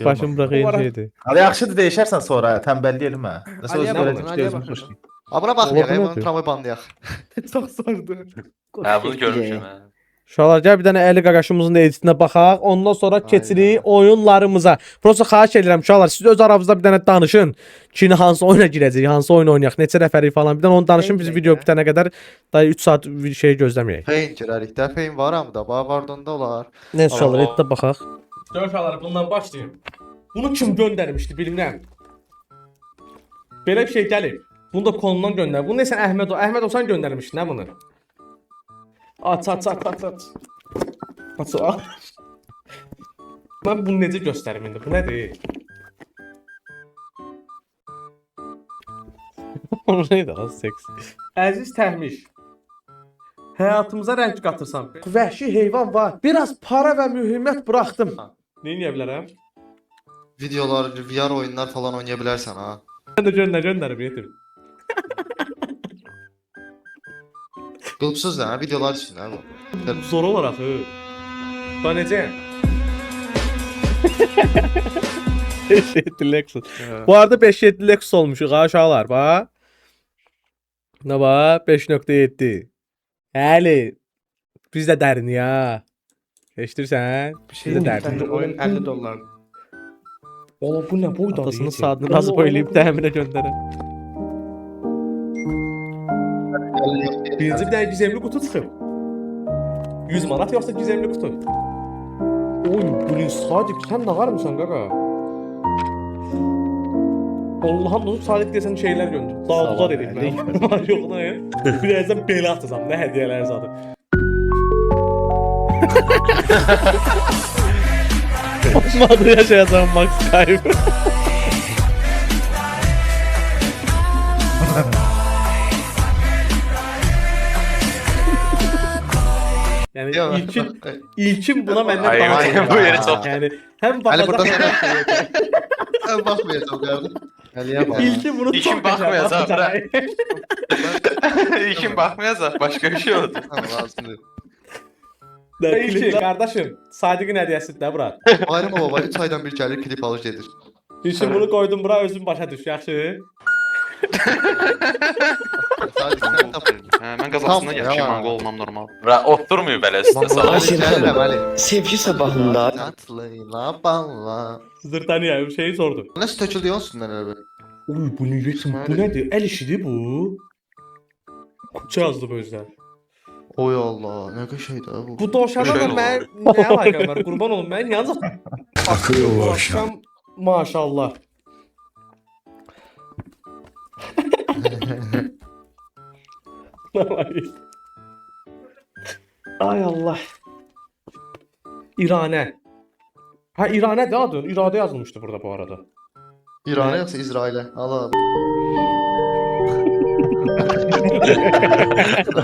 Başım bırakayım şeydi. Ali yaxşıdır deyişərsən sonra tənbəllik eləmə. Nəsə öz Aliyə belə baxın, Aliyə gözüm baxın. xoş. Abuna baxmayaq, Oğlum, bunu nədir? tramvay bandlayaq. Çox sardı. Hə, bunu görmüşəm hə. Uşaqlar gəl bir dənə Əli qaqaşımızın editinə baxaq. Ondan sonra Aynen. keçirik oyunlarımıza. Prosta xahiş edirəm uşaqlar, siz öz aranızda bir dənə danışın. Ki hansı oyuna girəcəyik, hansı oyun oynayaq, neçə nəfərik falan. Bir dənə onu danışın, biz video bitənə qədər da 3 saat bir şey gözləməyək. Feyin girərik də, feyin var amma da, vardonda olar. Nə uşaqlar, Allah. editinə baxaq. Uşaqlar bundan başlayın. Bunu kim göndərmişdi bilmirəm. Belə bir şey gəlib. Bunu da konundan göndər. Bunu nesən Əhməd olsan göndərmişdin hə bunu. Aç. Aç. Mən bunu necə göstərim indi? Bu nədir? O neydi az seks. Əziz Təhmiş. Həyatımıza rəng qatırsan. Vəhşi heyvan var. Biraz para və mühimmət buraxdım. Nə edə bilərəm? Videolar, VR oyunlar falan oynaya bilərsən ha. Sən də göndər yetim. Qılpsız da, ha, videolar üçün ha bu. Zor olaraq. Bax necə? 5-7 Lexus. Bu arada 5-7 Lexus olmuşuq ha uşaqlar, bax. Nə bax, 5.7. Həli. Biz də dərin ya. Eşidirsən? Biz də dərin. Oyun 50 dollar. Ola bu nə boyda? Atasının saatını razı boylayıb təminə göndərən. Birinci bir dənə gizemli qutu çıxıb. 100 manat yoxsa gizemli qutu? Oy, bunun Sadiq sən nə varmısan qaqa? Allah'ım onu Sadiq desən şeylər göndər. Dağlar edik mən. Var yox nə? Birazdan belə atacağam, nə hədiyyələr zadı. Olmadı yaşayacağım Max kaybı. Yani ilkin buna məndən Ay, daha ay, çok bu var. yeri çok- Yani hem Ali burada bakacak sana ben bakmayacağım kardeşim. Ali'ye bak. ilkin bunu İlkin çok bakmıyor, bakacak. zaten. İlkin bakmayacaq, başqa bir şey oldu. Tamam lazım değil. İlkin kardeşim Sadiq'in hediyesi de bura. Bayram baba 3 aydan bir gelir klip alır gelir. İlkin bunu koydum bura özün başa düş yaxşı. Sadece sen tapın. Hə, mən qazasından Tamam, yaxşı ya. mango olmam normal. Və oturmuyor belə üstə sağ. Ali geldim Ali. Sevgi sabahında Tatlıyla balla. Zırtaniye bir şeyi sordu. Nasıl töküldü ya üstünden öyle? Uy bu ne yetim bu nedir? El işidir bu. Kutu yazdı bu yüzden. Oy Allah ne kadar şeydi ha bu. Bu dovşanla Şöyle ben ne alakam var kurban olun ben yalnız akıyor bu bu akşam maşallah. Ay Allah. İrane. Ha İrane de adı. İrade yazılmıştı burada bu arada. İran'a yoksa İsrail'e. Allah abi.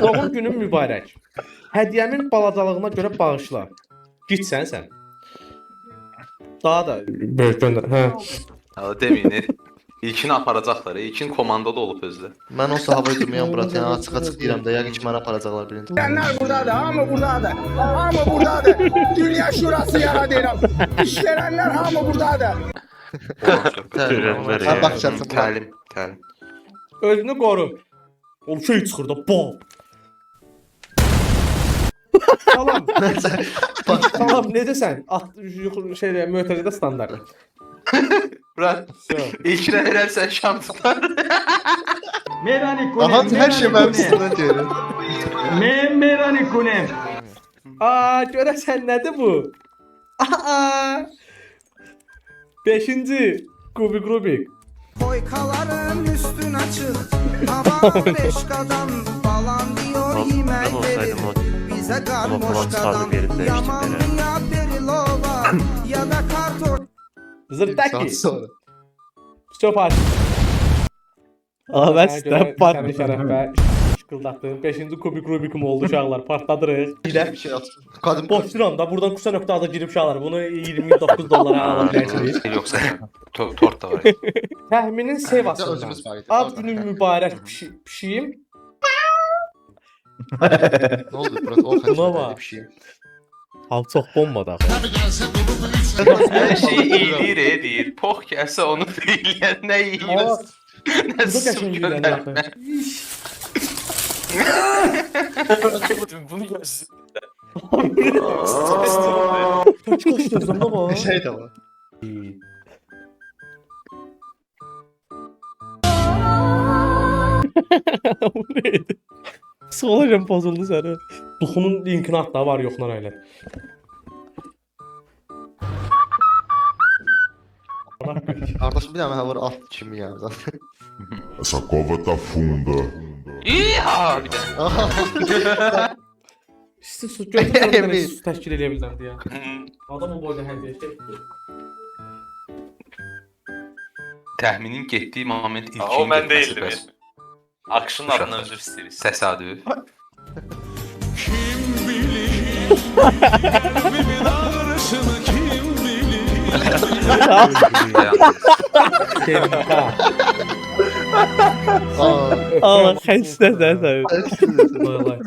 Doğum günün mübarək. Hədiyyəmin balacalığına görə bağışla. Gitsən sən. Daha da böyük göndər. Hə. Hə, deməyin. İlkini aparacaqlar. İlkin komandada olub özdə. Ben olsa hava durmayan Murat yani açık açık deyirəm də yəqin ki mənə aparacaqlar birini. İşleyenler buradadır, hamı buradadır. Hamı buradadır. Dünya şurası yaradıram. İşverenler hamı buradadır. Ha bakacaksın buna. Təlim. Özünü qoru. O şey çıxır da bom. Salam. Salam necəsən? Şeydə mötərizədə standart. Burak, ilkinə verərsən şam tutar. Aha her şey benim üstümden diyorum. Aa, görəsən nədir bu? Aa! 5-ci Rubik. Koykaların üstün açık. Hava 5 kadam falan diyor yemekleri. Bize garmoşkadan yaman ya perilova ya da kartor. Zırtdaki. Saat sonra. Stop aç. Ahmet step Səni partner. şərəfə şıkıldatdım. 5-ci Rubikum oldu uşaqlar. Partladırıq. Bir şey yapsın. Kadın Boşduram da buradan Kusa nöqtə ada girib uşaqlar. Bunu 29 dollara ala bilərsiniz. Yoxsa tort da var. Təxminin sevasından. özümüz var. Ad günün mübarək pişiyim. Ne oldu Murat? O kaç Buna bak. bir şey. Hal çox bombadı axı. Hər şey eləyir, deyir. Pox gəlsə onu eləyən nə eləyir? Aa, Nə bu da su qəşəng göndərmə. gülən axı. Bunu gözləyir. Kaç kaç gözümdə var. Şey de var. Bu neydi? Psikolojim pozuldu səni. Duxunun linkini at da var yoxlar elə. Kardeşim bir tane var at kimi ya. Essa cova tá funda. İha bir də. Siz su götürün Emin. su təşkil edə bilirəm deyə. Adam o boyda hədiyyə çəkdi. Təxminin getdiyi moment ilkin O mən getməsi değildim. bəs. Akşın adına özür istəyiriz. Təsadüf. Sevda. Aa. Allah xəstəsən sən. Lay lay.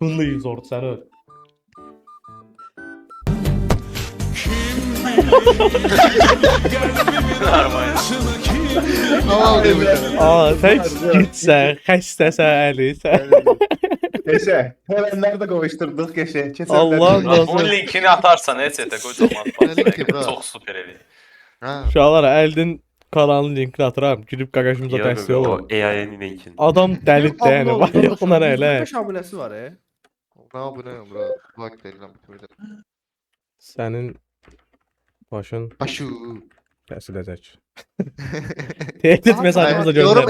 Bunu da 100 oldu sən öl. Tamam değil mi? Aa, sən gitsən, xəstəsən Əli. Sən. Geçe. Hemenler de kavuşturduk geçe. Allah Bunun olsun. linkini atarsan chat'e kocaman. Linki bura. Çok süper evi. Ha. Uşaqlar, Əlinin kanalının linkini atıram. Girib qaqaşımıza dəstək olun. AI'nin linkini. Adam dəli yəni. Var yoxlar elə. Şabiləsi var Ne yapıyorsun bro? Bak değilim. Sənin başın Aşu. kəsiləcək. Tehdit mesajımızı göndər. Yorum